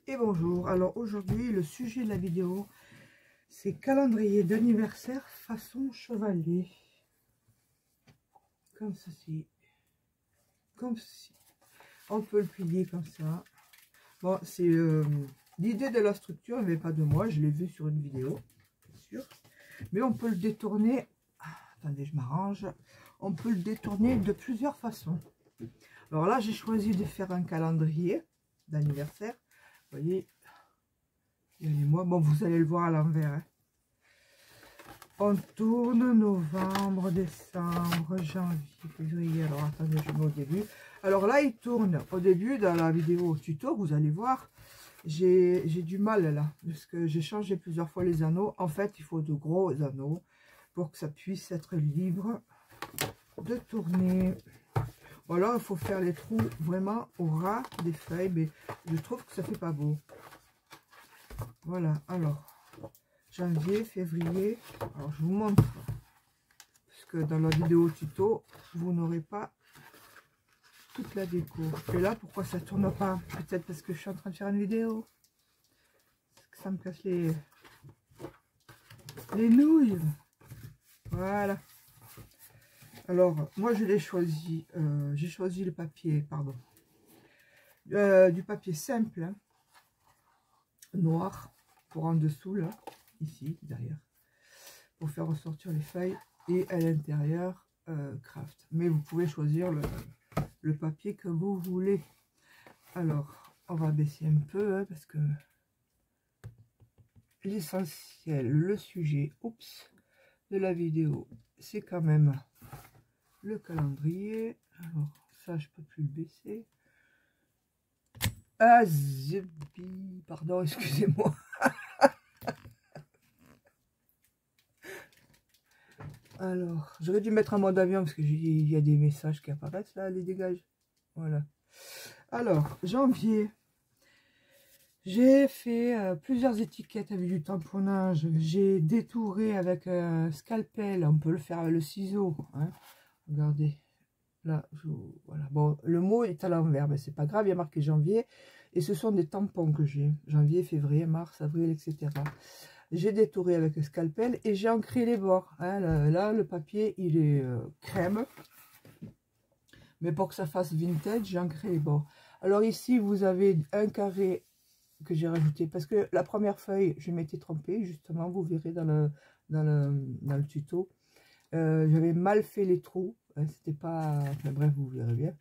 Et bonjour, alors aujourd'hui le sujet de la vidéo c'est calendrier d'anniversaire façon chevalier, comme ceci, comme ceci. On peut le plier comme ça. Bon, c'est l'idée de la structure, mais pas de moi, je l'ai vu sur une vidéo, bien sûr. Mais on peut le détourner, attendez je m'arrange, on peut le détourner de plusieurs façons. Alors là j'ai choisi de faire un calendrier d'anniversaire, vous voyez. Et moi, bon, vous allez le voir à l'envers. Hein. On tourne novembre, décembre, janvier, février. Alors, attendez, je mets au début. Alors là, il tourne. Au début, dans la vidéo tuto, vous allez voir, j'ai du mal là. Parce que j'ai changé plusieurs fois les anneaux. En fait, il faut de gros anneaux pour que ça puisse être libre de tourner. Voilà, il faut faire les trous vraiment au ras des feuilles. Mais je trouve que ça fait pas beau. Voilà, alors, janvier, février, alors je vous montre, parce que dans la vidéo tuto, vous n'aurez pas toute la déco. Et là, pourquoi ça tourne pas? Peut-être parce que je suis en train de faire une vidéo, parce que ça me casse les nouilles. Voilà. Alors, moi je l'ai choisi, j'ai choisi le papier, pardon, du papier simple, hein, noir, pour en dessous, là, ici, derrière, pour faire ressortir les feuilles, et à l'intérieur, craft. Mais vous pouvez choisir le papier que vous voulez. Alors, on va baisser un peu, hein, parce que l'essentiel, le sujet, oups, de la vidéo, c'est quand même le calendrier. Alors, ça, je peux plus le baisser. Ah, zébi, pardon, excusez-moi. Alors, j'aurais dû mettre en mode avion parce qu'il y a des messages qui apparaissent là, les dégage. Voilà. Alors, janvier, j'ai fait plusieurs étiquettes avec du tamponnage. J'ai détouré avec un scalpel. On peut le faire avec le ciseau. Hein. Regardez. Là, voilà. Bon, le mot est à l'envers, mais c'est pas grave. Il y a marqué janvier. Et ce sont des tampons que j'ai. Janvier, février, mars, avril, etc. J'ai détouré avec le scalpel et j'ai ancré les bords. Hein. Là, le papier, il est crème. Mais pour que ça fasse vintage, j'ai ancré les bords. Alors ici, vous avez un carré que j'ai rajouté. Parce que la première feuille, je m'étais trompée. Justement, vous verrez dans le tuto. J'avais mal fait les trous. Hein, c'était pas... Enfin bref, vous verrez bien.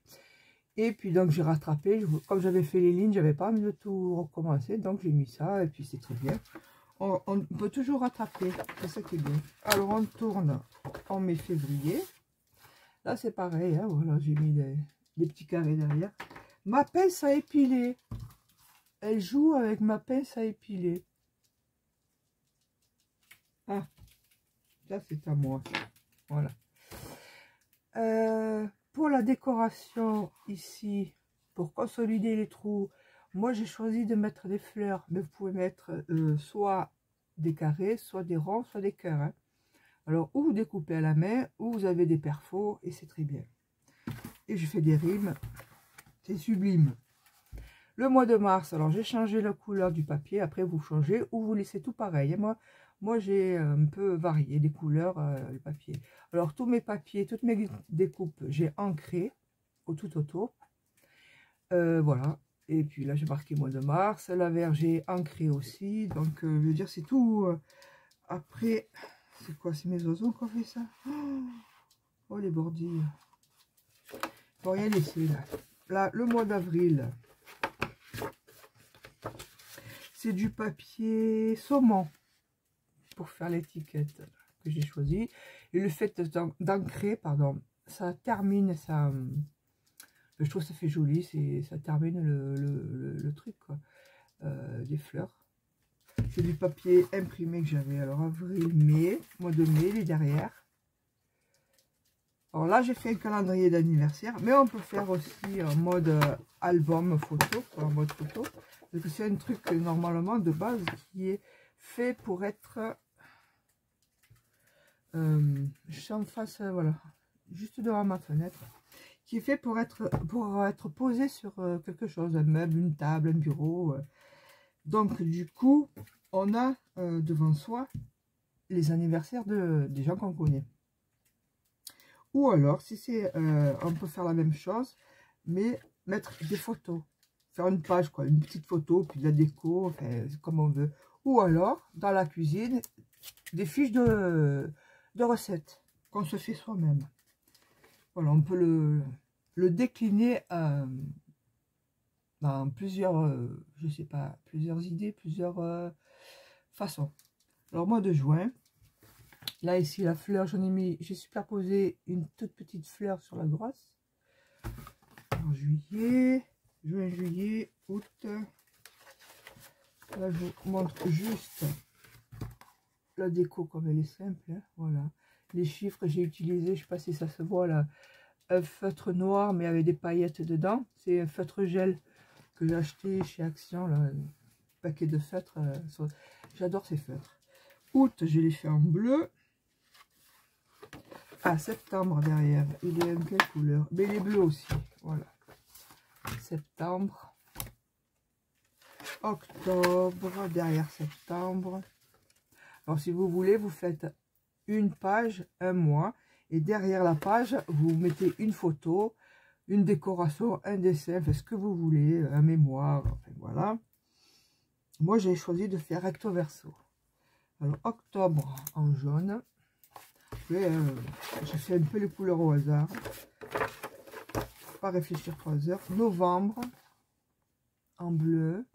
Et puis donc, j'ai rattrapé. Comme j'avais fait les lignes, j'avais pas envie de tout recommencer. Donc, j'ai mis ça. Et puis, c'est très bien. On peut toujours rattraper, c'est ça qui est bien. Alors on tourne, on met février. Là c'est pareil, hein, voilà, j'ai mis des petits carrés derrière. Ma pince à épiler, elle joue avec ma pince à épiler. Ah, ça c'est à moi, voilà. Pour la décoration ici, pour consolider les trous, moi j'ai choisi de mettre des fleurs, mais vous pouvez mettre soit des carrés, soit des ronds, soit des cœurs. Hein. Alors, ou vous découpez à la main, ou vous avez des perfos, et c'est très bien. Et je fais des rimes, c'est sublime. Le mois de mars, alors j'ai changé la couleur du papier, après vous changez, ou vous laissez tout pareil. Et moi j'ai un peu varié les couleurs, le papier. Alors, tous mes papiers, toutes mes découpes, j'ai ancré tout autour. Voilà. Et puis là, j'ai marqué mois de mars. La vert, j'ai ancré aussi. Donc, je veux dire, c'est tout. Après, c'est quoi? C'est mes oiseaux qui ont fait ça? Oh, les bordilles. Faut rien laisser là. Là, le mois d'avril, c'est du papier saumon pour faire l'étiquette que j'ai choisi. Et le fait d'ancrer, pardon, ça termine, ça... Je trouve que ça fait joli, ça termine le truc, quoi. Des fleurs. C'est du papier imprimé que j'avais. Alors, avril, mai, mois de mai, les derrière. Alors là, j'ai fait un calendrier d'anniversaire, mais on peut faire aussi en mode album photo, en mode photo. Parce que c'est un truc normalement de base qui est fait pour être... je suis en face, voilà, juste devant ma fenêtre. Qui est fait pour être posé sur quelque chose, un meuble, une table, un bureau. Donc, du coup, on a devant soi les anniversaires des gens qu'on connaît. Ou alors, si c'est, on peut faire la même chose, mais mettre des photos. Faire une page, quoi, une petite photo, puis de la déco, enfin, comme on veut. Ou alors, dans la cuisine, des fiches de recettes qu'on se fait soi-même. Voilà, on peut le décliner dans plusieurs, je sais pas, plusieurs idées, plusieurs façons. Alors, mois de juin, là, ici, la fleur, j'en ai mis, j'ai superposé une toute petite fleur sur la grosse. En juillet, juin, juillet, août. Là, je vous montre juste la déco comme elle est simple. Hein, voilà. Les chiffres que j'ai utilisés, je sais pas si ça se voit là. Un feutre noir, mais avec des paillettes dedans. C'est un feutre gel que j'ai acheté chez Action. Là, un paquet de feutres. J'adore ces feutres. Août, je l'ai fait en bleu. Ah, septembre derrière. Il est en quelle couleur? Mais il est bleu aussi. Voilà. Septembre. Octobre. Derrière septembre. Alors, si vous voulez, vous faites une page, un mois. Et derrière la page, vous mettez une photo, une décoration, un dessin, enfin, ce que vous voulez, un mémoire. Enfin, voilà. Moi, j'ai choisi de faire recto verso. Alors, octobre en jaune. J'ai fait un peu les couleurs au hasard. Pas réfléchir 3 heures. Novembre en bleu.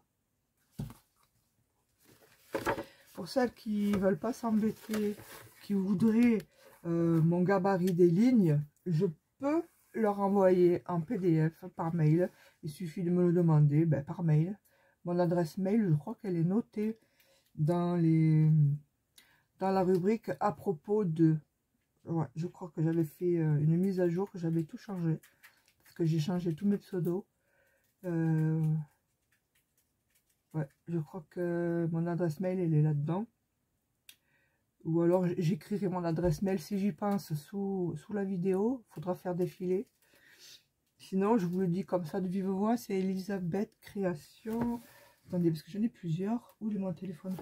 Pour celles qui ne veulent pas s'embêter, qui voudraient mon gabarit des lignes, je peux leur envoyer en PDF par mail. Il suffit de me le demander par mail. Mon adresse mail, je crois qu'elle est notée dans la rubrique à propos de. Ouais, je crois que j'avais fait une mise à jour, que j'avais tout changé. Parce que j'ai changé tous mes pseudos. Ouais, je crois que mon adresse mail, elle est là-dedans. Ou alors, j'écrirai mon adresse mail si j'y pense sous la vidéo. Il faudra faire défiler. Sinon, je vous le dis comme ça de vive voix, c'est Elisabeth Création. Attendez, parce que j'en ai plusieurs. Où est mon téléphone?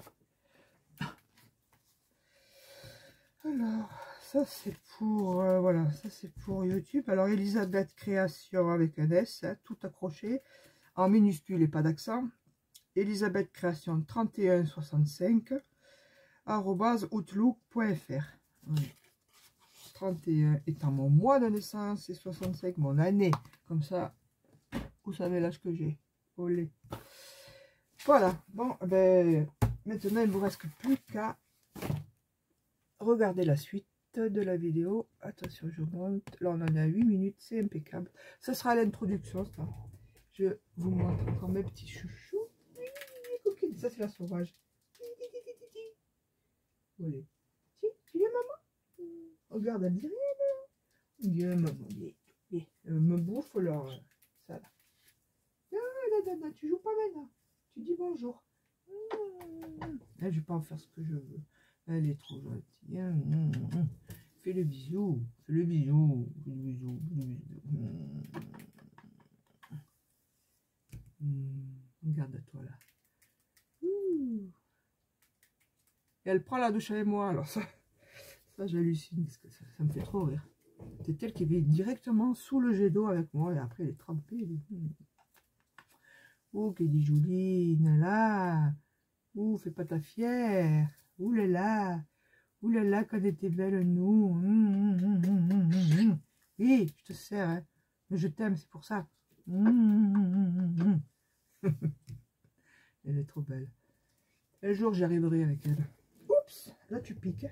Alors, ça c'est pour voilà, ça c'est pour YouTube. Alors Elisabeth Création avec un S, hein, tout accroché en minuscule et pas d'accent. Elisabeth Création 3165 @outlook.fr. 31 étant mon mois de naissance et 65 mon année. Comme ça, vous savez l'âge que j'ai. Olé. Voilà. Bon, ben maintenant il ne vous reste plus qu'à regarder la suite de la vidéo. Attention, je monte. Là, on en est à 8 minutes. C'est impeccable. Ce sera l'introduction, ça. Je vous montre encore mes petits chouchous. Ça, c'est la sauvage. Voilà. Tu viens, maman? Regarde, elle dit rien. Viens, maman. Elle me bouffe, alors. Ça, là. Ah, tu joues pas maintenant. Tu dis bonjour. Là, je vais pas en faire ce que je veux. Elle est trop gentille. Fais le bisou. Fais le bisou. Fais le bisou. Fais le bisou. Regarde-toi là. Et elle prend la douche avec moi. Alors ça j'hallucine parce que ça me fait trop rire. C'est elle qui vit directement sous le jet d'eau avec moi et après elle est trempée. Oh, qu'elle dit Jouline là. Ouh, fais pas ta fière. Ouh là là. Ouh là là, quand elle était belle, nous. Oui, je te sers, hein. Mais je t'aime, c'est pour ça. Elle est trop belle. Un jour, j'y arriverai avec elle. Oups, là tu piques.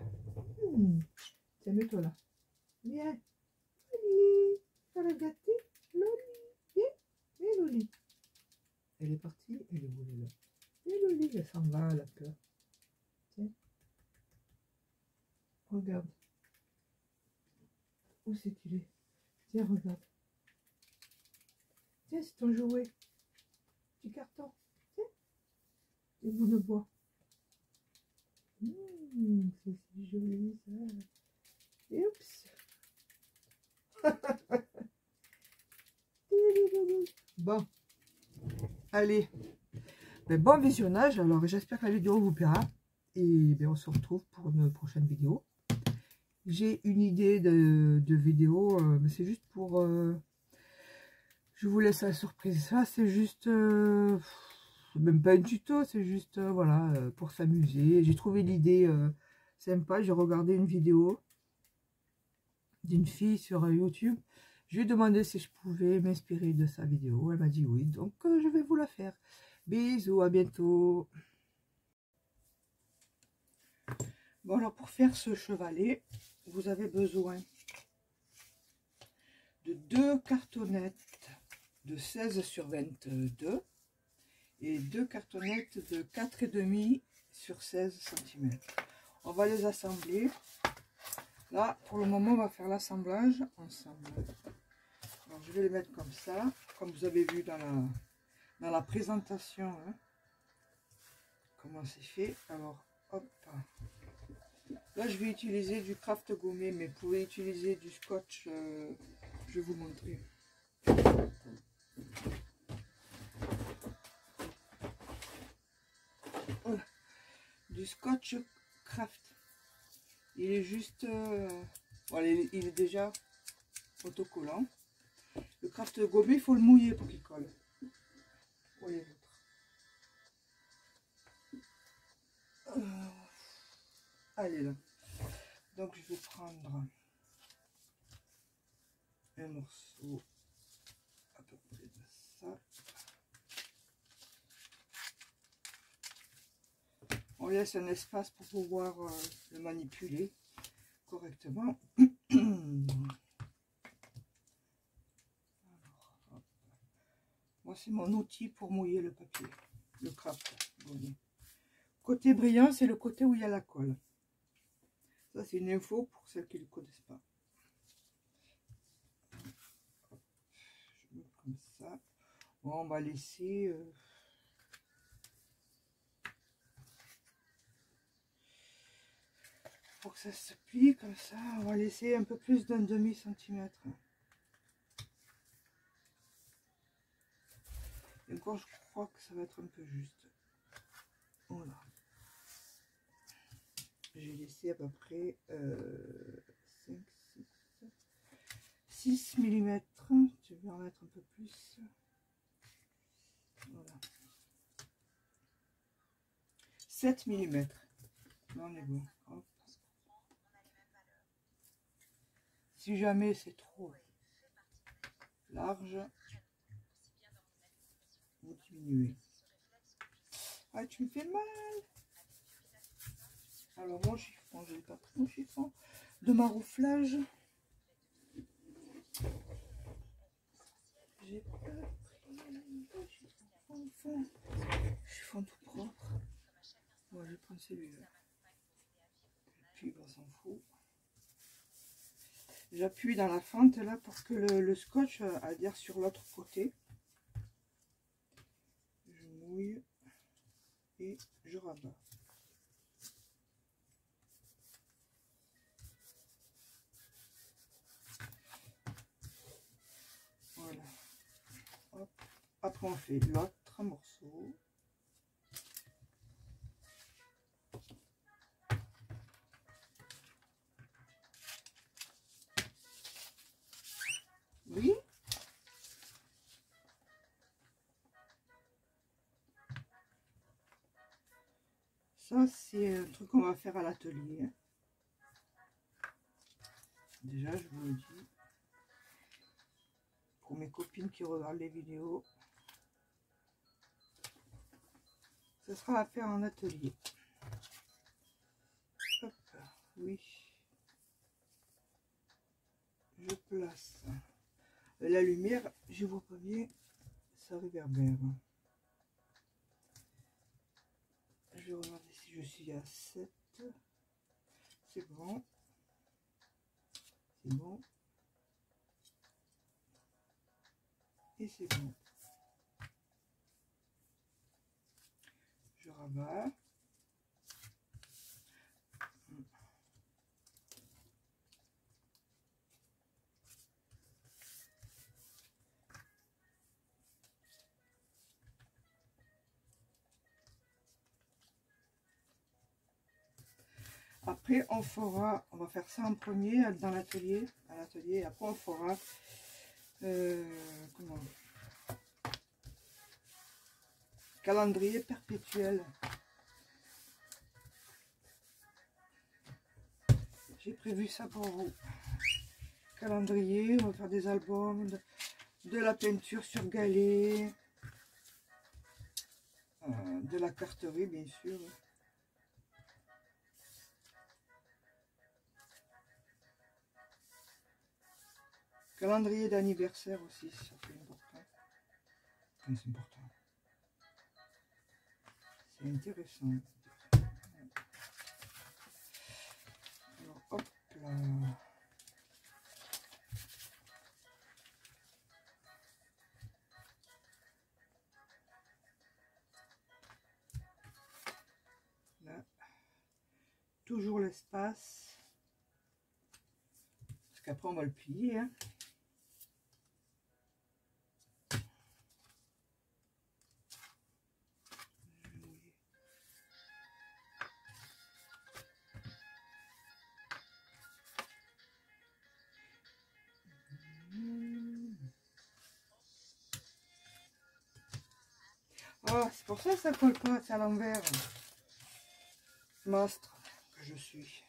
Tiens, mets-toi là. Viens. Loli. Ça va gâter. Loli. Viens. Viens, Loli. Elle est partie. Elle est où là? Viens, Loli. Elle s'en va, la peur. Tiens. Regarde. Où c'est qu'il est? Tiens, regarde. Tiens, c'est ton jouet. Petit carton. Tiens. Des bouts de bois. C'est si joli ça. Et oups. Bon. Allez. Ben, bon visionnage. Alors, j'espère que la vidéo vous plaira. Et ben, on se retrouve pour une prochaine vidéo. J'ai une idée de vidéo, mais c'est juste pour... je vous laisse la surprise. Ça, c'est juste... même pas un tuto, c'est juste, voilà, pour s'amuser. J'ai trouvé l'idée sympa. J'ai regardé une vidéo d'une fille sur YouTube. Je lui ai demandé si je pouvais m'inspirer de sa vidéo. Elle m'a dit oui, donc je vais vous la faire. Bisous, à bientôt. Bon, alors pour faire ce chevalet, vous avez besoin de 2 cartonnettes de 16 sur 22 et 2 cartonnettes de 4,5 sur 16 cm. On va les assembler. Là, pour le moment, on va faire l'assemblage ensemble. Alors, je vais les mettre comme ça, comme vous avez vu dans la présentation, hein, comment c'est fait. Alors, hop. Là, je vais utiliser du craft gommé, mais vous pouvez utiliser du scotch. Je vais vous montrer. Voilà. Du scotch craft. Il est juste... voilà, il est déjà autocollant. Le craft gommé, il faut le mouiller pour qu'il colle. Voyez l'autre. Allez là. Donc je vais prendre un morceau à peu près de ça. On laisse un espace pour pouvoir le manipuler correctement. Alors, moi c'est mon outil pour mouiller le papier, le craft. Côté brillant, c'est le côté où il y a la colle. Ça c'est une info pour celles qui ne le connaissent pas. Je mets comme ça. Bon, on va laisser pour que ça se plie comme ça, on va laisser un peu plus d'un demi-centimètre. Et encore, je crois que ça va être un peu juste. Voilà. J'ai laissé à peu près 5, 6 mm. Je vais en mettre un peu plus. Voilà. 7 mm. Là, on est bon. Hop. Si jamais c'est trop large, vous diminuez. Ah, tu me fais mal. Alors, mon chiffon, je n'ai pas pris mon chiffon de marouflage. J'ai pas pris le chiffon tout propre. Bon, je vais prendre celui-là. Puis, on s'en fout. J'appuie dans la fente là pour que le scotch adhère sur l'autre côté. Je mouille et je rabats. Voilà. Hop. Après on fait l'autre morceau. Oui. Ça c'est un truc qu'on va faire à l'atelier. Déjà je vous le dis. Pour mes copines qui regardent les vidéos. Ce sera à faire en atelier. Hop, oui. Je place la lumière, je vois pas bien, ça réverbère. Je vais regarder si je suis à 7. C'est bon. C'est bon. Et c'est bon. Je rabats. Après, on va faire ça en premier dans l'atelier, après on fera, comment, calendrier perpétuel. J'ai prévu ça pour vous. Calendrier, on va faire des albums, de la peinture sur galet, de la carterie bien sûr. Calendrier d'anniversaire aussi, ça fait important. C'est important. C'est intéressant. Alors, hop là. Là. Toujours l'espace. Parce qu'après, on va le plier. Hein. Ah, c'est pour ça que ça colle pas, c'est à l'envers. Monstre que je suis.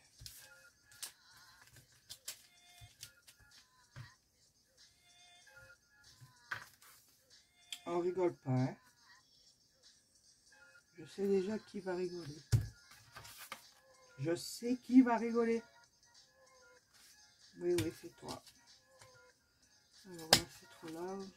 On rigole pas, hein. Je sais déjà qui va rigoler. Je sais qui va rigoler. Oui, oui, c'est toi. Alors là, c'est trop large.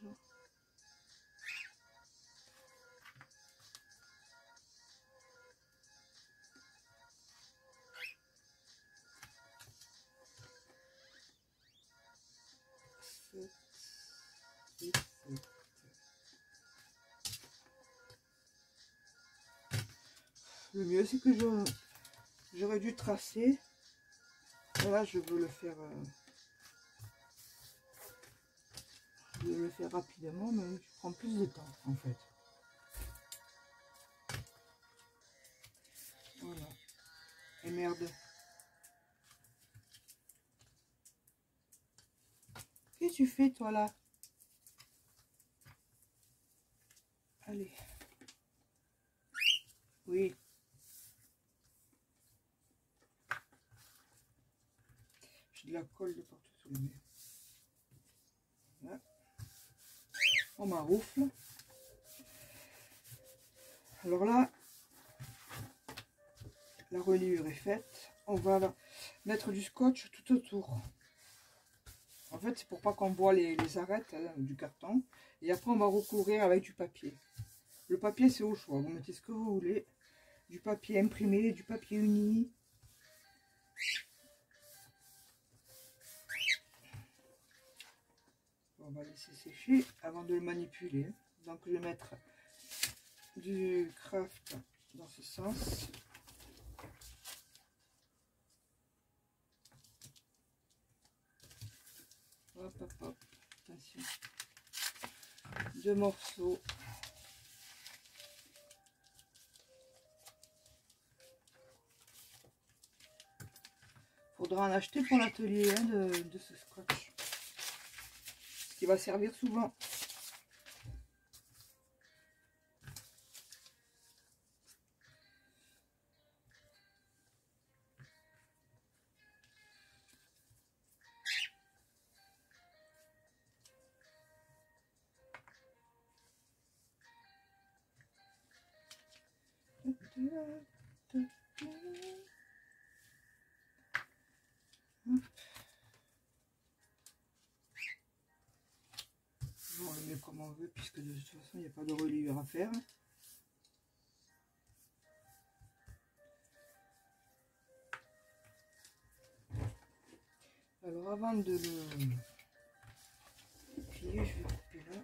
Le mieux, c'est que j'aurais dû tracer. Là, je veux le faire. Je veux le faire rapidement, mais je prends plus de temps en fait. Voilà. Et merde. Qu'est-ce que tu fais toi là? Allez. Oui. J'ai de la colle de partout sur le mur. Là. On m'arroufle. Alors là, la reliure est faite. On va mettre du scotch tout autour. En fait, c'est pour pas qu'on voit les arêtes du carton. Et après, on va recouvrir avec du papier. Le papier, c'est au choix. Vous mettez ce que vous voulez. Du papier imprimé, du papier uni. On va laisser sécher avant de le manipuler. Donc, je vais mettre du craft dans ce sens. Hop, hop, hop. Attention. 2 morceaux. Faudra en acheter pour l'atelier hein, de ce scotch. Ce qui va servir souvent. On le met comme on veut puisque de toute façon il n'y a pas de reliure à faire. Alors avant de le plier, je vais couper là.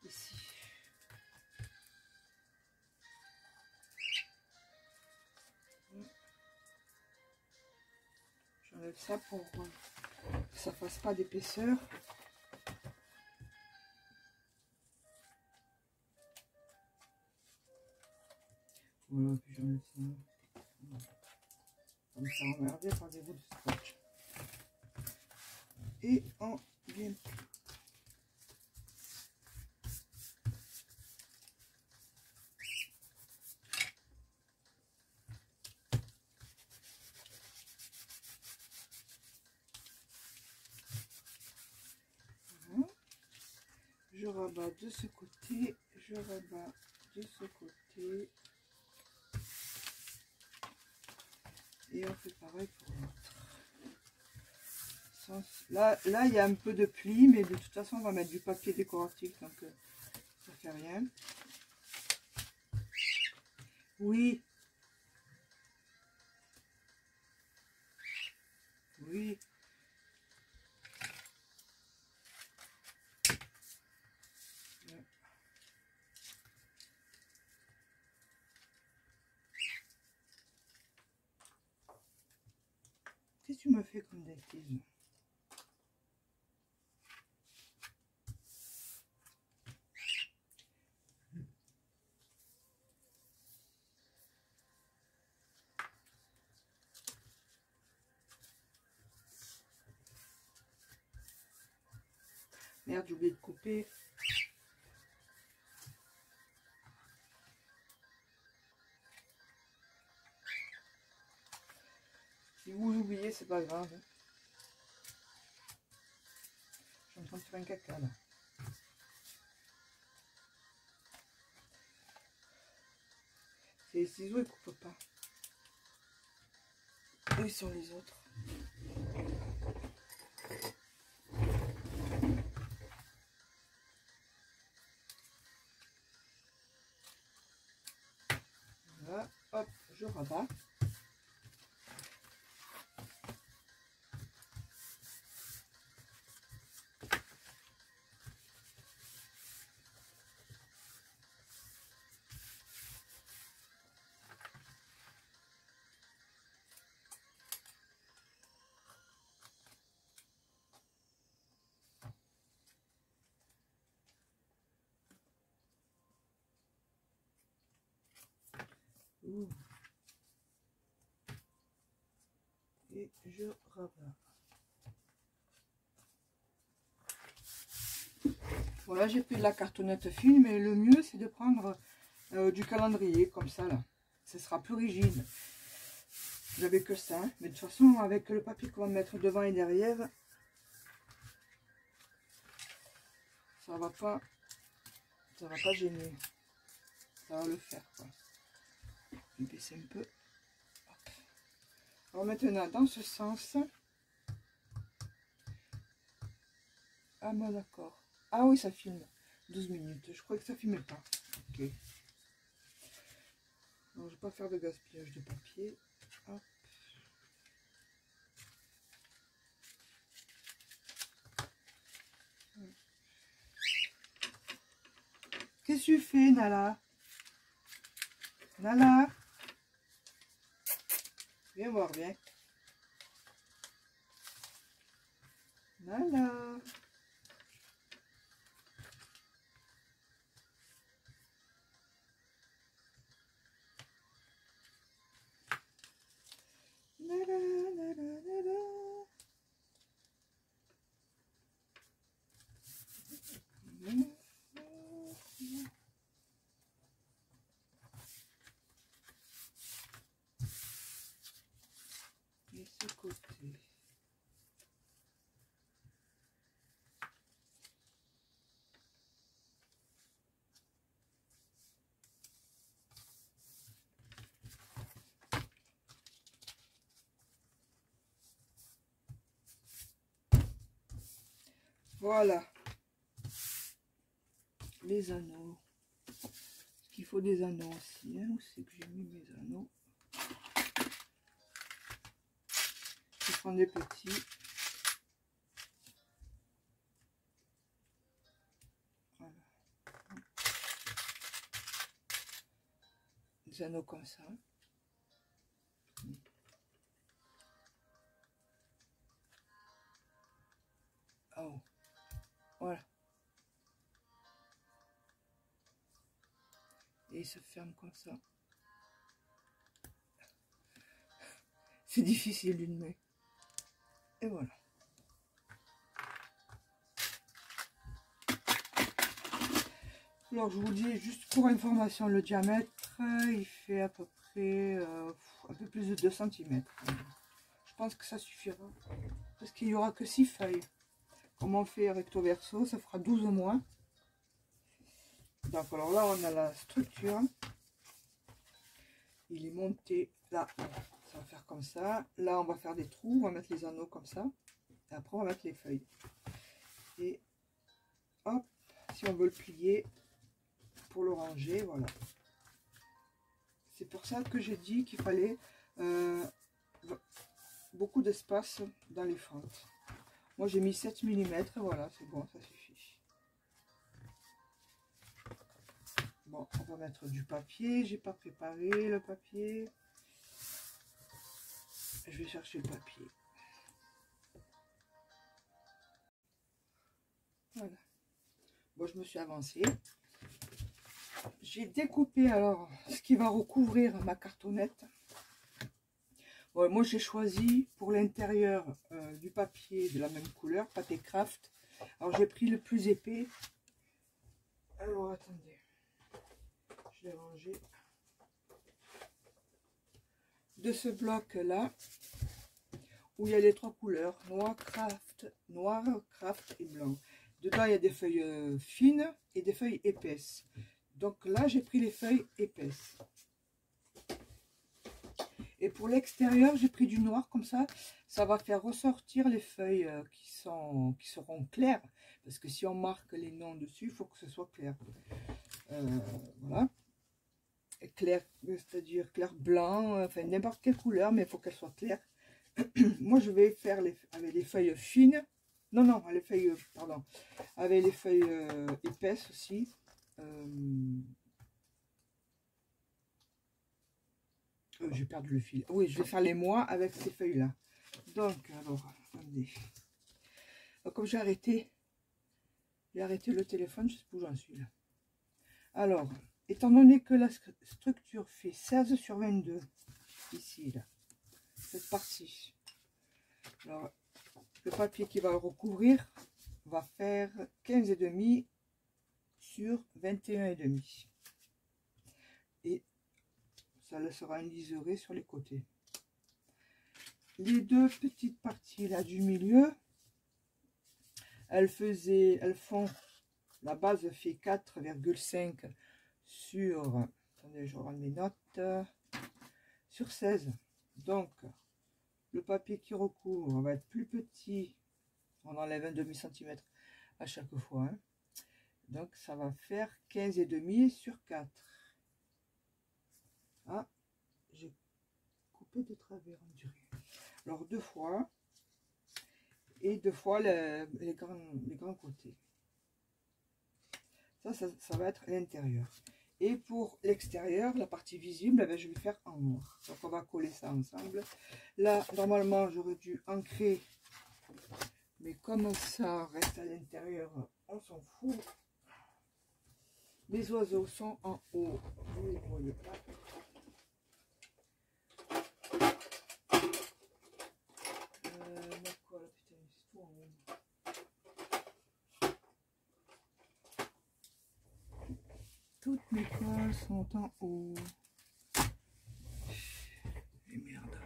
Ici. J'enlève ça pour que ça fasse pas d'épaisseur. Voilà, puis je mets ça. Comme ça, emmerdé par des bouts de scotch. Et on vient. Voilà. Je rabats de ce côté, je rabats de ce côté. Et on fait pareil pour l'autre. Là, il y a un peu de pli, mais de toute façon, on va mettre du papier décoratif, donc ça fait rien. Oui. Oui. Qu'est-ce que tu me fais comme bêtise? Merde, j'ai oublié de couper. Si vous l'oubliez, c'est pas grave. Je suis en train de faire un caca là. C'est les ciseaux, ils coupent pas. Où ils sont les autres? Voilà, hop, je rabats. Ouh. Et je rabats. Voilà, j'ai pris de la cartonnette fine, mais le mieux c'est de prendre du calendrier comme ça là. Ce sera plus rigide. J'avais que ça, hein. Mais de toute façon, avec le papier qu'on va mettre devant et derrière, ça va pas gêner. Ça va le faire quoi. Je vais baisser un peu. Hop. Alors maintenant, dans ce sens. Ah bon, d'accord. Ah oui, ça filme. 12 minutes. Je crois que ça filmait pas. Ok. Alors, je vais pas faire de gaspillage de papier. Hop. Qu'est-ce que tu fais, Nala? Nala? Viens voir, viens. Nala? Nala, nala, nala. Et ce côté. Voilà. Les anneaux. Il faut des anneaux aussi. Hein. Où c'est que j'ai mis mes anneaux? Je prends des petits. Voilà. Des anneaux comme ça. Oh. Voilà. Et il se ferme comme ça. C'est difficile d'une main. Et voilà. Alors je vous dis juste pour information, le diamètre il fait à peu près un peu plus de 2 cm. Je pense que ça suffira parce qu'il n'y aura que 6 feuilles. Comme on fait recto verso, ça fera 12 moins. Donc alors là on a la structure. Il est monté là, ça va faire comme ça. Là on va faire des trous, on va mettre les anneaux comme ça. Et après on va mettre les feuilles. Et hop, si on veut le plier pour le ranger, voilà. C'est pour ça que j'ai dit qu'il fallait beaucoup d'espace dans les fentes. Moi j'ai mis 7 mm, voilà, c'est bon, ça suffit. Bon, on va mettre du papier, j'ai pas préparé le papier. Je vais chercher le papier. Voilà. Bon, je me suis avancée. J'ai découpé alors ce qui va recouvrir ma cartonnette. Bon, moi j'ai choisi pour l'intérieur du papier de la même couleur, papier craft. Alors j'ai pris le plus épais. Alors attendez, je l'ai rangé. De ce bloc là, où il y a les 3 couleurs, noir, craft et blanc. Dedans il y a des feuilles fines et des feuilles épaisses. Donc là j'ai pris les feuilles épaisses. Et pour l'extérieur, j'ai pris du noir, comme ça va faire ressortir les feuilles qui seront claires. Parce que si on marque les noms dessus, il faut que ce soit clair. Voilà. Et clair, c'est-à-dire clair blanc, enfin n'importe quelle couleur, mais il faut qu'elle soit claire. Moi, je vais faire avec les feuilles fines. Non, les feuilles, pardon. Avec les feuilles épaisses aussi. J'ai perdu le fil. Oui, je vais faire les mois avec ces feuilles-là. Donc, alors, attendez. Comme j'ai arrêté le téléphone, je sais pas où j'en suis là. Alors, étant donné que la structure fait 16 sur 22, ici, là, cette partie. Alors, le papier qui va le recouvrir va faire 15,5 sur 21,5. Et ça laissera une liseré sur les côtés. Les deux petites parties là du milieu, elles font, la base fait 4,5 sur, attendez, je rends mes notes, sur 16. Donc, le papier qui recouvre va être plus petit, on enlève un demi-centimètre à chaque fois. Hein. Donc, ça va faire 15,5 sur 4. Ah, j'ai coupé de travers, on dirait. Alors, 2 fois. Et 2 fois les grands côtés. Ça va être l'intérieur. Et pour l'extérieur, la partie visible, eh bien, je vais faire en noir. Donc, on va coller ça ensemble. Là, normalement, j'aurais dû ancrer. Mais comme ça reste à l'intérieur, on s'en fout. Les oiseaux sont en haut. Vous ne les voyez pas. Toutes mes cols sont en haut. Et merde.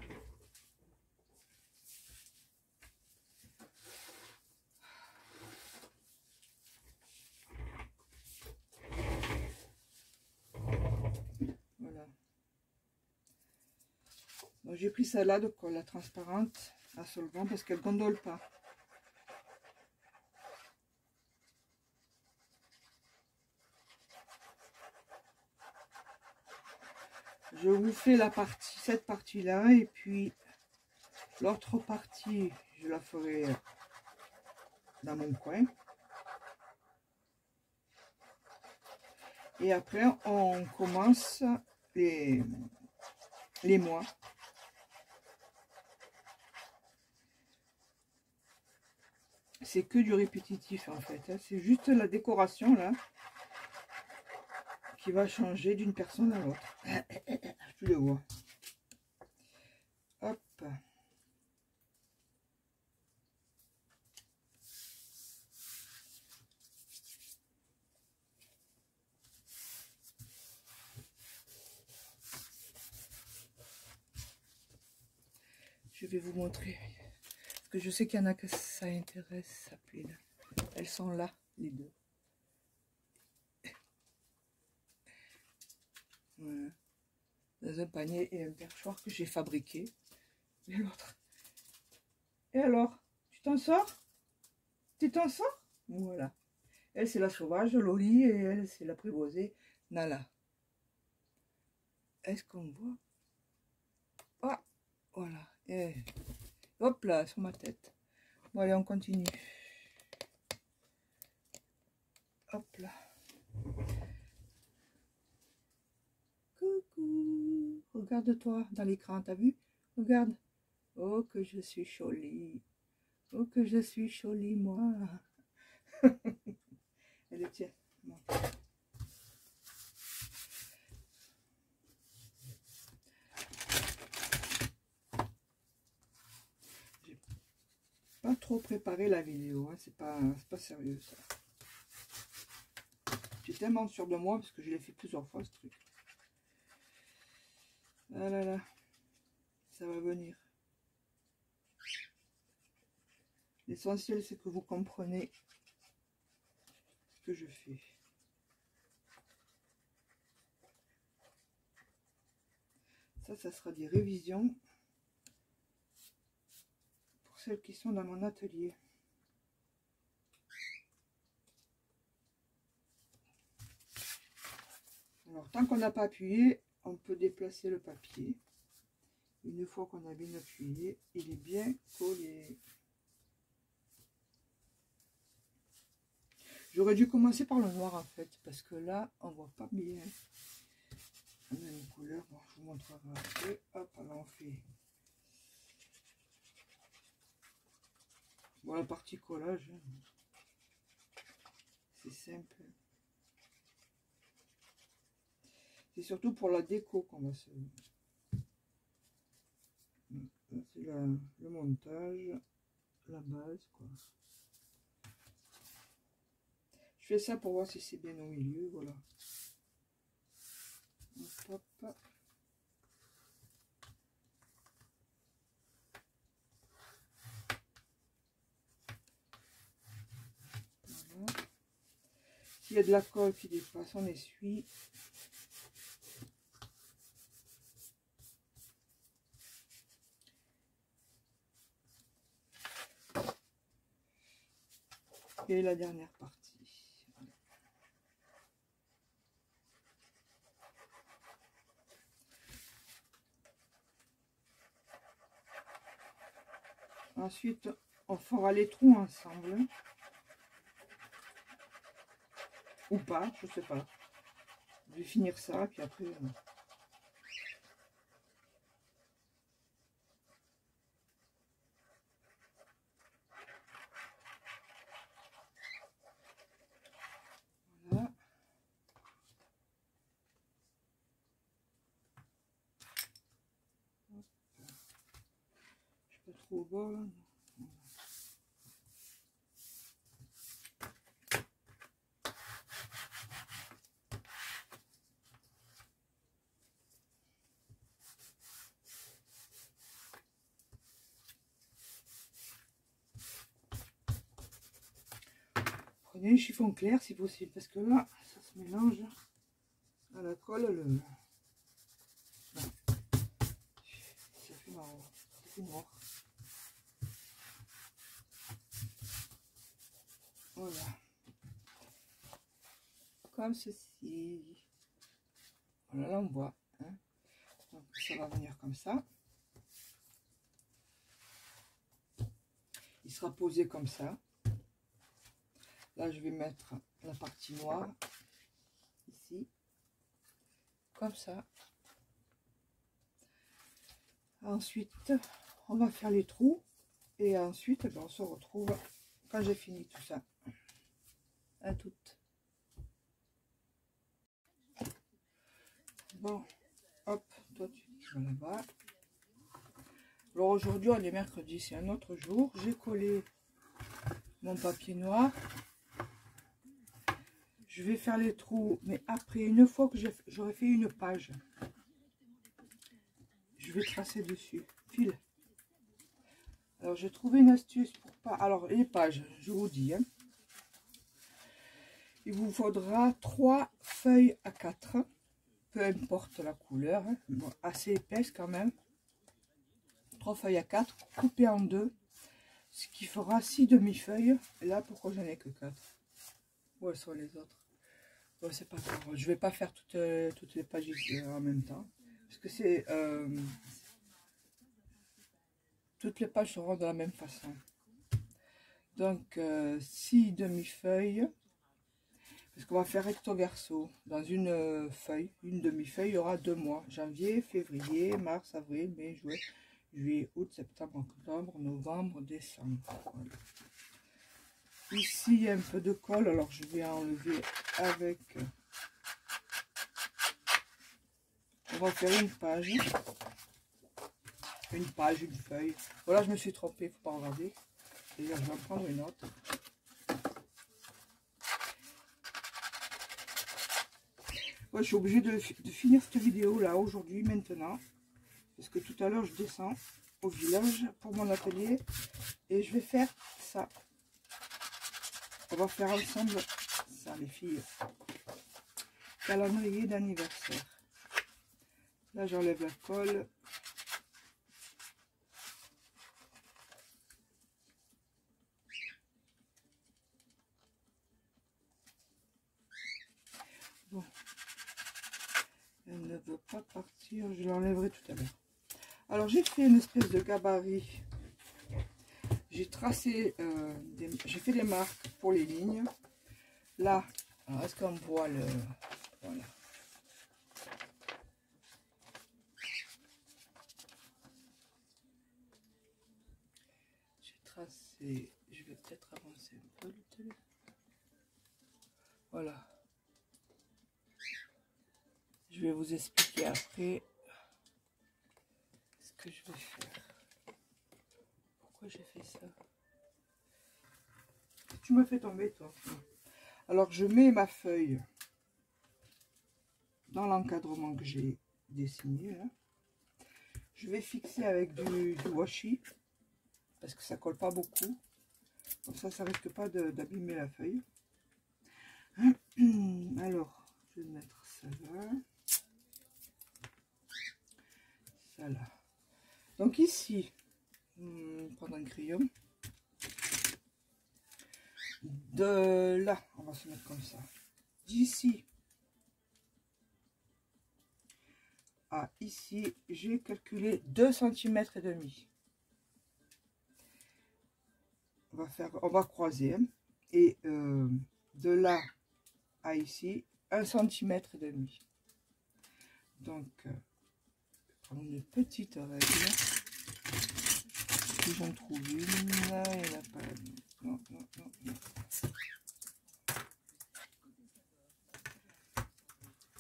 Voilà. Donc j'ai pris celle-là de colle, la transparente à solvant, parce qu'elle ne gondole pas. Je vous fais cette partie-là, et puis l'autre partie, je la ferai dans mon coin. Et après, on commence les mois. C'est que du répétitif en fait. Hein. C'est juste la décoration là qui va changer d'une personne à l'autre. Tu le vois. Hop. Je vais vous montrer. Parce que je sais qu'il y en a que ça intéresse, ça plaît là. Elles sont là, les deux. Voilà. Dans un panier et un perchoir que j'ai fabriqué. Et l'autre. Et alors, tu t'en sors? Tu t'en sors? Voilà. Elle, c'est la sauvage, Loli, et elle, c'est la préposée, Nala. Est-ce qu'on voit? Ah, voilà. Et hop là, sur ma tête. Bon, allez, on continue. Hop là. Coucou. Regarde-toi dans l'écran, t'as vu? Regarde. Oh, que je suis jolie. Oh, que je suis jolie, moi. Elle est tiens. Bon. J'ai pas trop préparé la vidéo, hein. C'est pas sérieux ça. J'ai tellement sûr de moi parce que je l'ai fait plusieurs fois ce truc. Ah là là, ça va venir. L'essentiel c'est que vous comprenez ce que je fais. Ça sera des révisions pour celles qui sont dans mon atelier. Alors, tant qu'on n'a pas appuyé, on peut déplacer le papier. Une fois qu'on a bien appuyé, il est bien collé. J'aurais dû commencer par le noir en fait, parce que là, on voit pas bien. On a une couleur, bon, je vous montrerai après. Hop, alors on fait. Bon, la partie collage, c'est simple. C'est surtout pour la déco qu'on va se... C'est le montage, la base, quoi. Je fais ça pour voir si c'est bien au milieu, voilà. Hop, hop. Voilà. S'il y a de la colle qui dépasse, on essuie. Et la dernière partie. Ensuite, on fera les trous ensemble. Ou pas, je sais pas. Je vais finir ça, puis après... Voilà. Je suis pas trop au bas, là. Prenez un chiffon clair si possible, parce que là, ça se mélange à la colle. Ça fait marrant, ça fait noir. Voilà. Comme ceci. Voilà, là on voit. Hein. Donc ça va venir comme ça. Il sera posé comme ça. Là, je vais mettre la partie noire ici, comme ça. Ensuite, on va faire les trous et ensuite, ben, on se retrouve quand j'ai fini tout ça. À toutes. Bon, hop, toi tu vas là-bas. Alors aujourd'hui, on est mercredi, c'est un autre jour. J'ai collé mon papier noir. Je vais faire les trous, mais après, une fois que j'aurai fait une page, je vais tracer dessus. Fil. Alors, j'ai trouvé une astuce pour pas... Alors, les pages, je vous dis, hein. Il vous faudra 3 feuilles à 4, peu importe la couleur, hein. Bon, assez épaisse quand même. 3 feuilles à 4, coupées en deux, ce qui fera 6 demi-feuilles. Et là, pourquoi j'en ai que 4? Où sont les autres? Bon, c'est pas grave, je vais pas faire toutes les pages ici en même temps, parce que c'est... toutes les pages seront de la même façon. Donc, 6 demi-feuilles. Parce qu'on va faire recto verso. Dans une feuille, une demi-feuille, il y aura 2 mois. Janvier, février, mars, avril, mai, juin, juillet, août, septembre, octobre, novembre, décembre. Voilà. Ici, il y a un peu de colle. Alors, je vais enlever avec... On va faire une page. Une page, une feuille. Voilà, je me suis trompée, il ne faut pas regarder. D'ailleurs, je vais en prendre une autre. Ouais, je suis obligée de finir cette vidéo là aujourd'hui, maintenant. Parce que tout à l'heure, je descends au village pour mon atelier. Et je vais faire ça. On va faire ensemble ça, les filles. Calendrier d'anniversaire. Là, j'enlève la colle. Bon. Elle ne veut pas partir. Je l'enlèverai tout à l'heure. Alors, j'ai fait une espèce de gabarit. J'ai tracé, j'ai fait des marques pour les lignes. Là, est-ce qu'on voit le... Voilà. J'ai tracé, je vais peut-être avancer un peu le téléphone. Voilà. Je vais vous expliquer après ce que je vais faire. Pourquoi j'ai fait ça? Tu me fais tomber, toi. Alors, je mets ma feuille dans l'encadrement que j'ai dessiné. Là. Je vais fixer avec du washi, parce que ça colle pas beaucoup. Comme ça risque pas d'abîmer la feuille. Alors, je vais mettre ça là. Ça là. Donc ici, prendre un crayon. De là, on va se mettre comme ça. D'ici à ici, j'ai calculé 2 cm et demi. On va croiser. Hein, et de là à ici, 1 cm et demi. Donc, prendre une petite règle. Si j'en trouve une, là, il n'y en a pas. Non, non, non, non.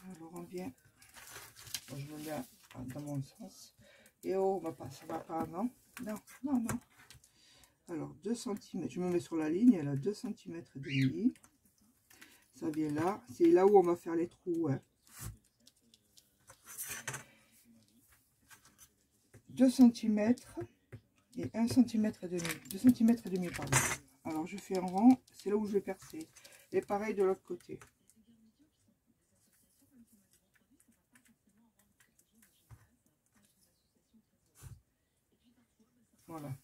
Alors on vient, bon, je me mets dans mon sens. Et oh, ça va pas, non, non, non, non. Alors 2 cm, je me mets sur la ligne, elle a 2 cm et demi. Ça vient là, c'est là où on va faire les trous. Hein. 2 cm et 1 cm et demi. 2 cm et demi, pardon. Alors je fais un rond, c'est là où je vais percer. Et pareil de l'autre côté. Voilà.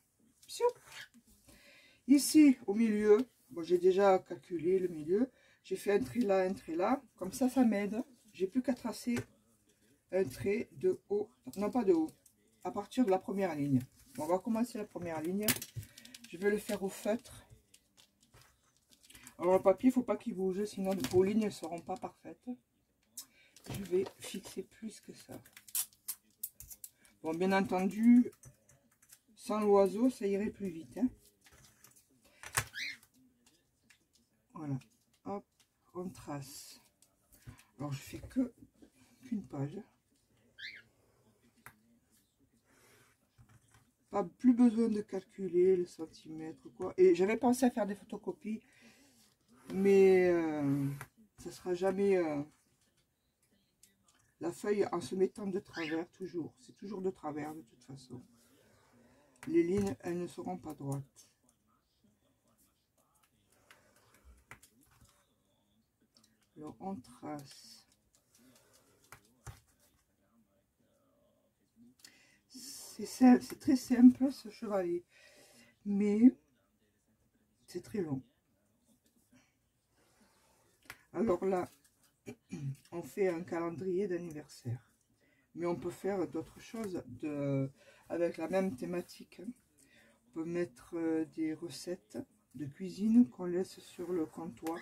Ici, au milieu, bon, j'ai déjà calculé le milieu. J'ai fait un trait là, un trait là. Comme ça, ça m'aide. J'ai plus qu'à tracer un trait de haut. Non, pas de haut. À partir de la première ligne. Bon, on va commencer la première ligne. Je vais le faire au feutre. Alors, le papier, il ne faut pas qu'il bouge. Sinon, vos lignes ne seront pas parfaites. Je vais fixer plus que ça. Bon, bien entendu, sans l'oiseau, ça irait plus vite. Hein. Voilà. Hop, on trace. Alors, je fais qu'une page. pas plus besoin de calculer le centimètre ou quoi. Et j'avais pensé à faire des photocopies, mais ce sera jamais la feuille en se mettant de travers, toujours. C'est toujours de travers de toute façon. Les lignes, elles ne seront pas droites. Alors on trace. C'est très simple ce chevalier, mais c'est très long. Alors là, on fait un calendrier d'anniversaire, mais on peut faire d'autres choses avec la même thématique. On peut mettre des recettes de cuisine qu'on laisse sur le comptoir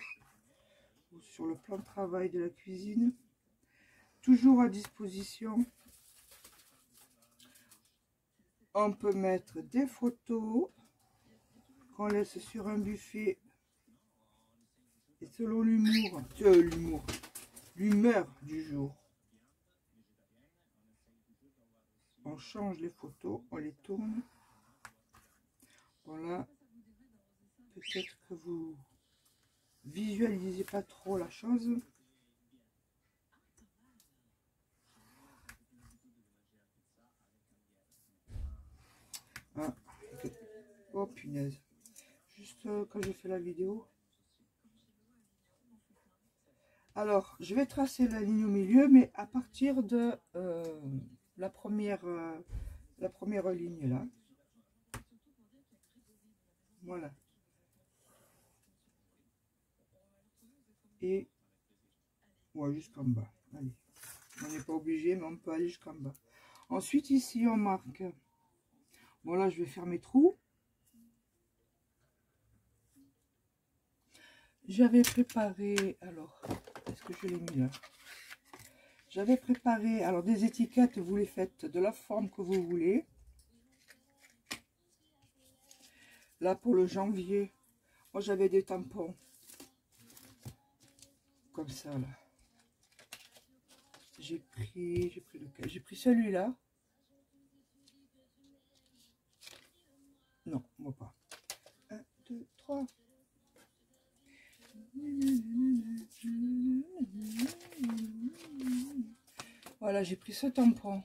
ou sur le plan de travail de la cuisine, toujours à disposition. On peut mettre des photos qu'on laisse sur un buffet, et selon l'humeur du jour, on change les photos, on les tourne. Voilà, peut-être que vous visualisez pas trop la chose. Ah, oh punaise, juste quand j'ai fait la vidéo. Alors, je vais tracer la ligne au milieu, mais à partir de la première ligne là. Voilà. Et ouais, jusqu'en bas. Allez. On n'est pas obligé, mais on peut aller jusqu'en bas. Ensuite, ici, on marque. Bon, là, je vais faire mes trous. J'avais préparé, alors, est-ce que je l'ai mis là? J'avais préparé, alors, des étiquettes, vous les faites de la forme que vous voulez. Là, pour le janvier, moi, j'avais des tampons. Comme ça, là. J'ai pris lequel? J'ai pris celui-là. Non, moi pas. 1, 2, 3. Voilà, j'ai pris ce tampon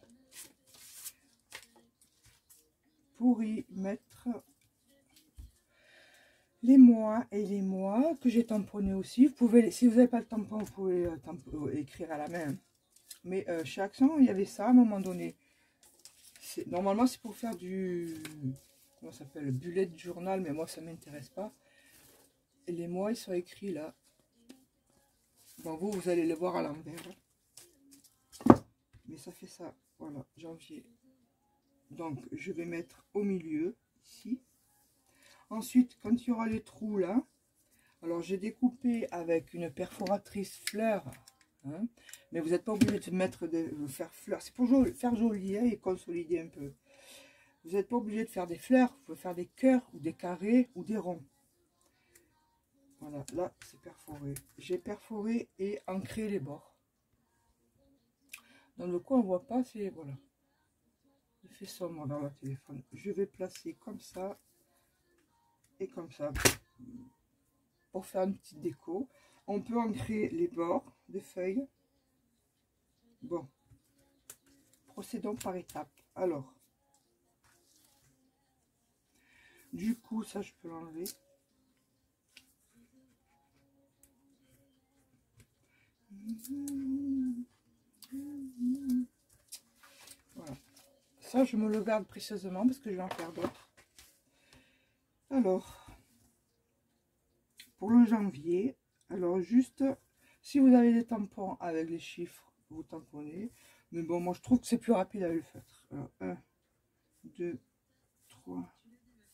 pour y mettre les mois et les mois que j'ai tamponné aussi. Vous pouvez, si vous n'avez pas le tampon, vous pouvez écrire à la main. Mais chez Accent, il y avait ça à un moment donné. Normalement, c'est pour faire du, comment ça s'appelle, bullet journal, mais moi, ça ne m'intéresse pas. Et les mois, ils sont écrits là. Bon, vous allez les voir à l'envers. Mais ça fait ça, voilà, janvier. Donc, je vais mettre au milieu, ici. Ensuite, quand il y aura les trous là, alors j'ai découpé avec une perforatrice fleur. Hein, mais vous n'êtes pas obligé de mettre faire fleurs. C'est pour faire joli hein, et consolider un peu. Vous n'êtes pas obligé de faire des fleurs. Vous pouvez faire des cœurs ou des carrés ou des ronds. Voilà, là c'est perforé. J'ai perforé et ancré les bords. Dans le coin on voit pas, c'est voilà. Il fait sombre dans le téléphone. Je vais placer comme ça et comme ça pour faire une petite déco. On peut ancrer les bords des feuilles. Bon, procédons par étapes. Alors, du coup, ça je peux l'enlever. Voilà. Ça, je me le garde précieusement parce que je vais en faire d'autres. Alors, pour le janvier, alors juste, si vous avez des tampons avec les chiffres, vous tamponnez. Mais bon, moi je trouve que c'est plus rapide avec le feutre. Alors, 1, 2, 3,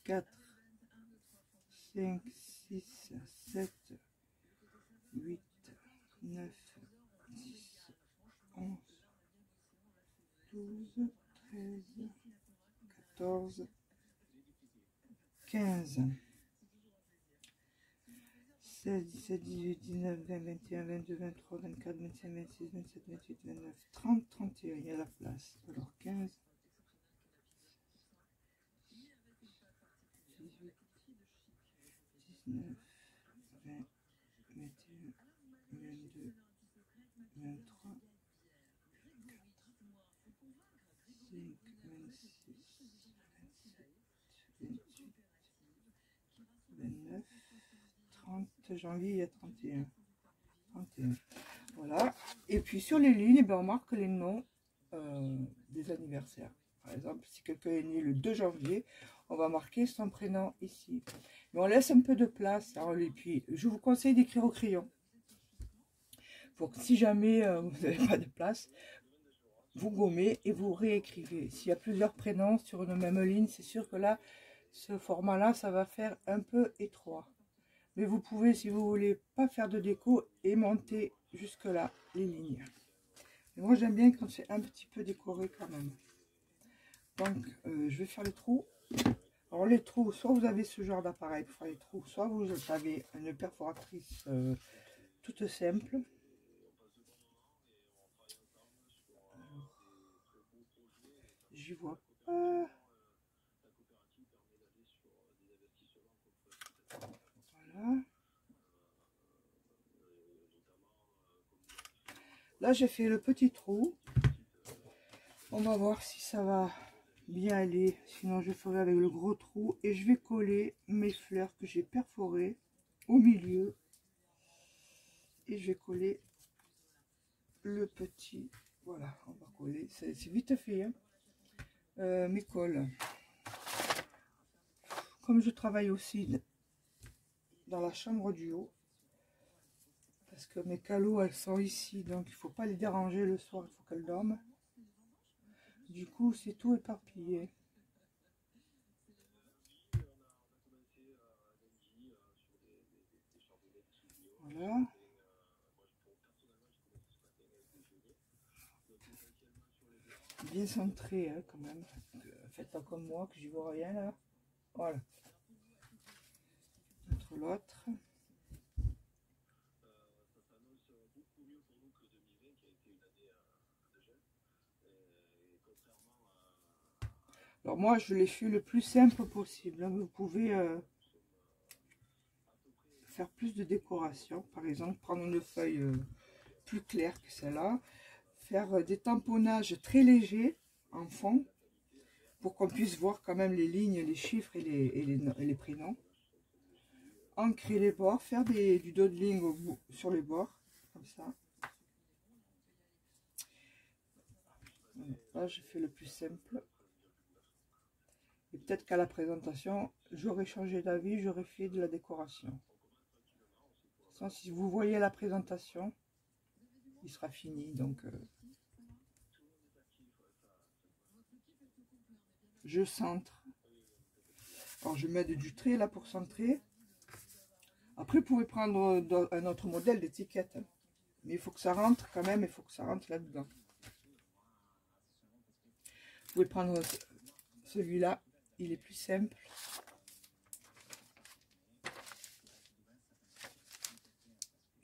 4, 5, 6, 7, 8, 9, 10, 11, 12, 13, 14, 15, 16, 17, 18, 19, 20, 21, 22, 23, 24, 25, 26, 27, 28, 29, 30, 31, il y a la place. Alors 15, 18, 19, 20, 21, 22, 23, 24, 25, 26, 27, 28, 29, 30 janvier, il y a 31. 31. Voilà. Et puis sur les lignes, ben, on marque les noms des anniversaires. Par exemple, si quelqu'un est né le 2 janvier, on va marquer son prénom ici. Mais on laisse un peu de place. Hein, et puis, je vous conseille d'écrire au crayon. Pour que si jamais vous n'avez pas de place, vous gommez et vous réécrivez. S'il y a plusieurs prénoms sur une même ligne, c'est sûr que là, ce format-là, ça va faire un peu étroit. Mais vous pouvez, si vous voulez, pas faire de déco, aimanter jusque là les lignes. Et moi, j'aime bien quand c'est un petit peu décoré quand même. Donc, je vais faire les trous. Alors, les trous, soit vous avez ce genre d'appareil pour faire les trous, soit vous avez une perforatrice toute simple. J'y vois pas. Voilà. Là, j'ai fait le petit trou. On va voir si ça va bien aller. Sinon, je ferai avec le gros trou. Et je vais coller mes fleurs que j'ai perforées au milieu. Et je vais coller le petit. Voilà, on va coller. C'est vite fait. Hein. Mes cols. Comme je travaille aussi dans la chambre du haut. Parce que mes calots, elles sont ici. Donc, il ne faut pas les déranger le soir. Il faut qu'elles dorment. Du coup, c'est tout éparpillé. Voilà. Bien centré, hein, quand même. Faites pas comme moi, que j'y vois rien là. Voilà. Entre l'autre. Alors moi, je l'ai fait le plus simple possible. Vous pouvez faire plus de décoration. Par exemple, prendre une feuille plus claire que celle-là. Faire des tamponnages très légers en fond. Pour qu'on puisse voir quand même les lignes, les chiffres et les prénoms. Ancrer les bords. Faire du doodling sur les bords. Comme ça. Là, j'ai fait le plus simple. Et peut-être qu'à la présentation, j'aurais changé d'avis, j'aurais fait de la décoration. Sans, si vous voyez la présentation, il sera fini. Donc, je centre. Alors, je mets du trait là pour centrer. Après, vous pouvez prendre un autre modèle d'étiquette. Mais il faut que ça rentre quand même, il faut que ça rentre là-dedans. Vous pouvez prendre celui-là, il est plus simple.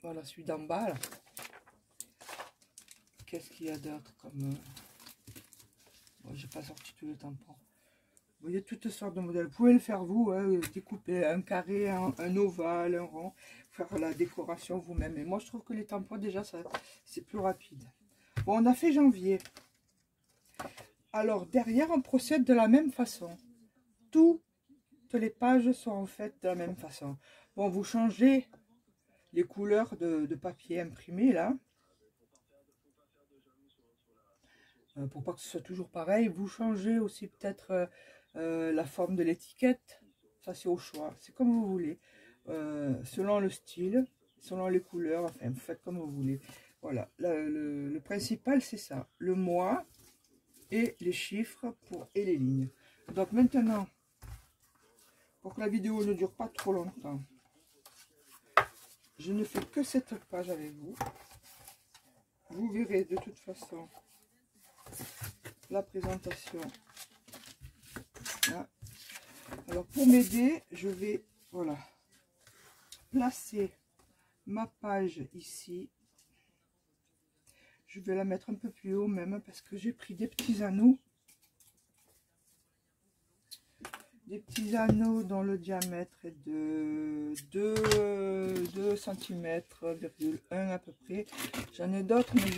Voilà, celui d'en bas, là. Qu'est-ce qu'il y a d'autre comme... Bon, j'ai pas sorti tous les tampons. Vous voyez toutes sortes de modèles. Vous pouvez le faire vous, hein, découper un carré, un ovale, un rond, faire la décoration vous-même. Et moi, je trouve que les tampons, déjà, c'est plus rapide. Bon, on a fait janvier. Alors, derrière, on procède de la même façon. Toutes les pages sont en fait de la même façon. Bon, vous changez les couleurs de papier imprimé, là. Pour pas que ce soit toujours pareil. Vous changez aussi peut-être la forme de l'étiquette. Ça, c'est au choix. C'est comme vous voulez. Selon le style, selon les couleurs. Enfin, vous faites comme vous voulez. Voilà. Le principal, c'est ça. Le mois et les chiffres et les lignes. Donc maintenant, pour que la vidéo ne dure pas trop longtemps, je ne fais que cette page avec vous. Vous verrez de toute façon la présentation. Là. Alors pour m'aider, je vais placer ma page ici. Je vais la mettre un peu plus haut même parce que j'ai pris des petits anneaux des petits anneaux dont le diamètre est de 2 cm,1 à peu près. J'en ai d'autres, mais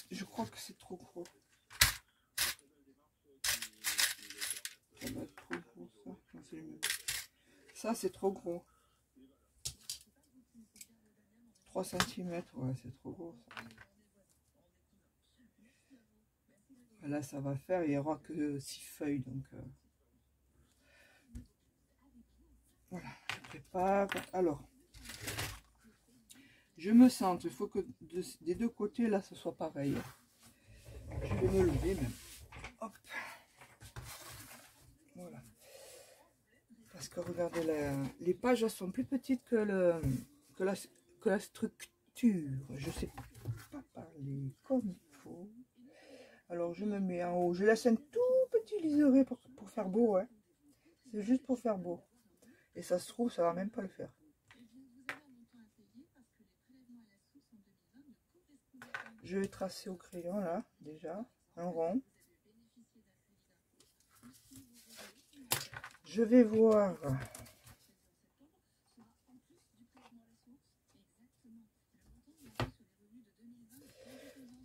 je crois que c'est trop gros. Ça va être trop gros, ça. Non, c'est le même. Ça, c'est trop gros. 3 cm, ouais, c'est trop gros. Ça. Là, ça va faire, il n'y aura que 6 feuilles, donc... Voilà, je prépare. Alors, je me centre. Il faut que des deux côtés, là, ce soit pareil. Je vais me lever même. Hop. Voilà. Parce que regardez, les pages elles sont plus petites que, la structure. Je sais pas parler comme il faut. Alors, je me mets en haut. Je laisse un tout petit liseré pour faire beau. Hein. C'est juste pour faire beau. Et ça se trouve, ça va même pas le faire. Je vais tracer au crayon, là, déjà, un rond. Je vais voir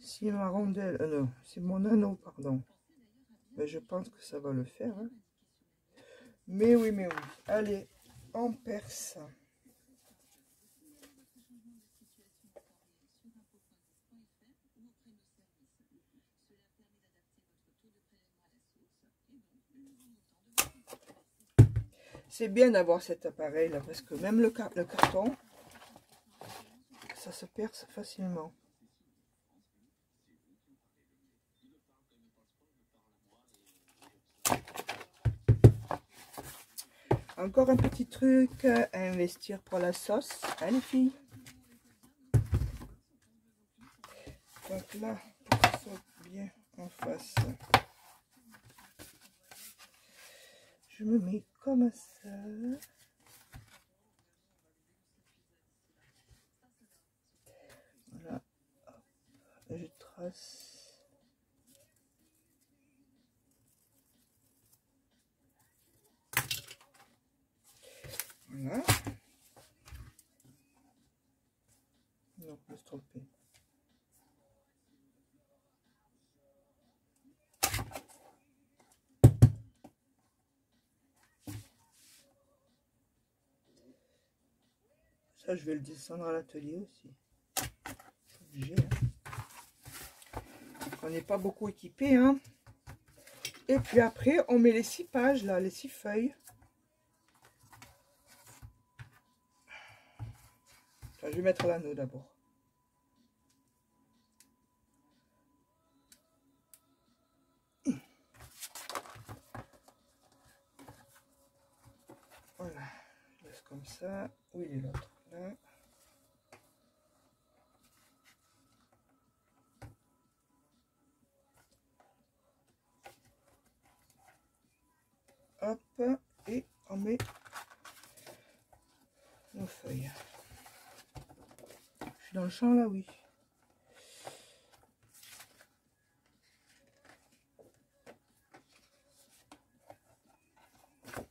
si ma rondelle, non, c'est mon anneau, pardon. Mais je pense que ça va le faire. Hein. Mais oui, mais oui. Allez, on perce. C'est bien d'avoir cet appareil là parce que même le carton, ça se perce facilement. Encore un petit truc à investir pour la sauce, hein, les filles. Donc là, pour que ça soit bien en face, je me mets comme ça. Voilà, je trace. Voilà. Non, je me suis trompée. Ça, je vais le descendre à l'atelier aussi. C'est obligé. Hein. On n'est pas beaucoup équipé. Hein. Et puis après, on met les 6 pages, là, les 6 feuilles. Enfin, je vais mettre l'anneau d'abord. Voilà, je laisse comme ça. Où il est l'autre? Là. Hop, et on met nos feuilles. Je suis dans le champ là, oui.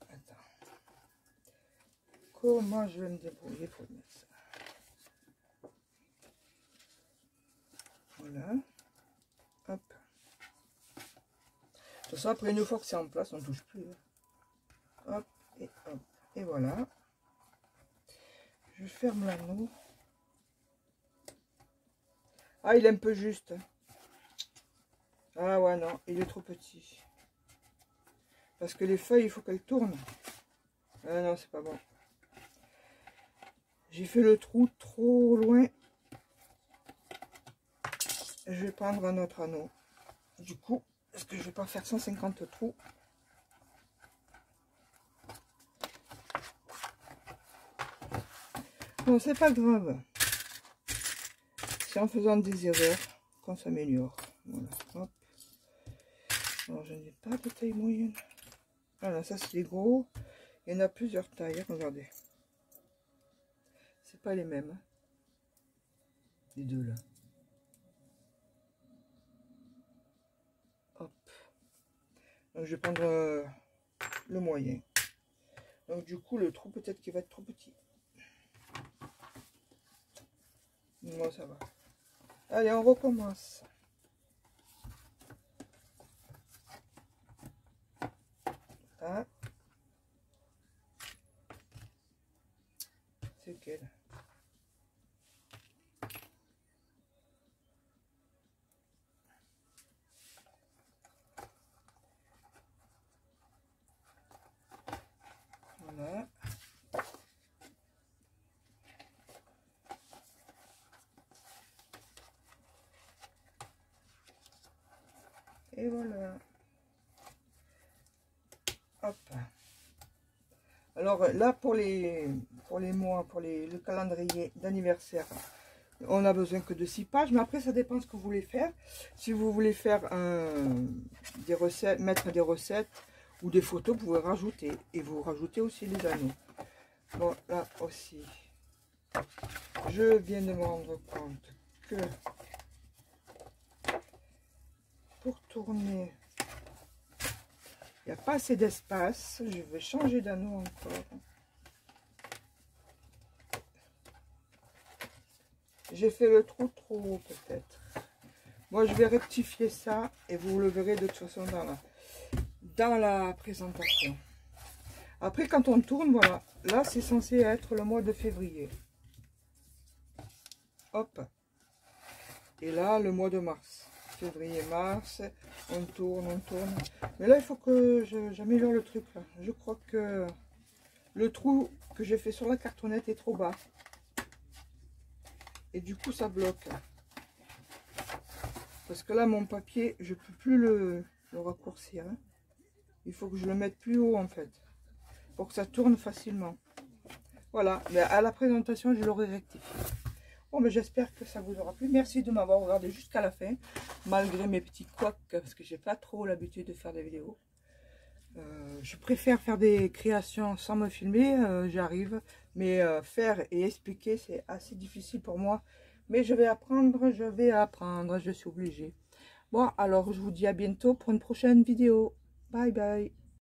Attends. Comment je vais me débrouiller pour mettre ça? Voilà. Hop. De toute façon, après une fois que c'est en place, on ne touche plus. Hop, et hop. Et voilà. Je ferme l'anneau. Ah, il est un peu juste. Ah ouais, non, il est trop petit. Parce que les feuilles, il faut qu'elles tournent. Ah non, c'est pas bon. J'ai fait le trou trop loin. Je vais prendre un autre anneau. Du coup, parce que je vais pas faire 150 trous. Bon, c'est pas grave. C'est en faisant des erreurs qu'on s'améliore. Voilà, hop. Alors, je n'ai pas de taille moyenne. Voilà, ça c'est les gros. Il y en a plusieurs tailles, regardez. C'est pas les mêmes. Hein. Les deux là. Hop. Donc, je vais prendre le moyen. Donc du coup, le trou peut-être qu'il va être trop petit. Moi, ça va. Allez, on recommence. Ah. C'est quel? Voilà. Et voilà. Hop. Alors là, pour les mois, le calendrier d'anniversaire, on a besoin que de 6 pages. Mais après, ça dépend ce que vous voulez faire. Si vous voulez faire des recettes, mettre des recettes ou des photos, vous pouvez rajouter. Et vous rajoutez aussi les anneaux. Bon, là aussi, je viens de me rendre compte que pour tourner, il n'y a pas assez d'espace. Je vais changer d'anneau encore. J'ai fait le trou trop haut peut-être. Moi, je vais rectifier ça et vous le verrez de toute façon dans la présentation. Après, quand on tourne, voilà. Là, c'est censé être le mois de février. Hop. Et là, le mois de mars. Février, mars. On tourne, on tourne. Mais là, il faut que j'améliore le truc. Là. Je crois que le trou que j'ai fait sur la cartonnette est trop bas. Et du coup, ça bloque. Parce que là, mon papier, je ne peux plus le raccourcir. Hein. Il faut que je le mette plus haut, en fait. Pour que ça tourne facilement. Voilà. Mais à la présentation, je l'aurai rectifié. Bon, mais j'espère que ça vous aura plu. Merci de m'avoir regardé jusqu'à la fin. Malgré mes petits couacs, parce que j'ai pas trop l'habitude de faire des vidéos. Je préfère faire des créations sans me filmer. J'arrive. Mais faire et expliquer, c'est assez difficile pour moi. Mais je vais apprendre, je suis obligée. Bon, alors je vous dis à bientôt pour une prochaine vidéo. Bye bye.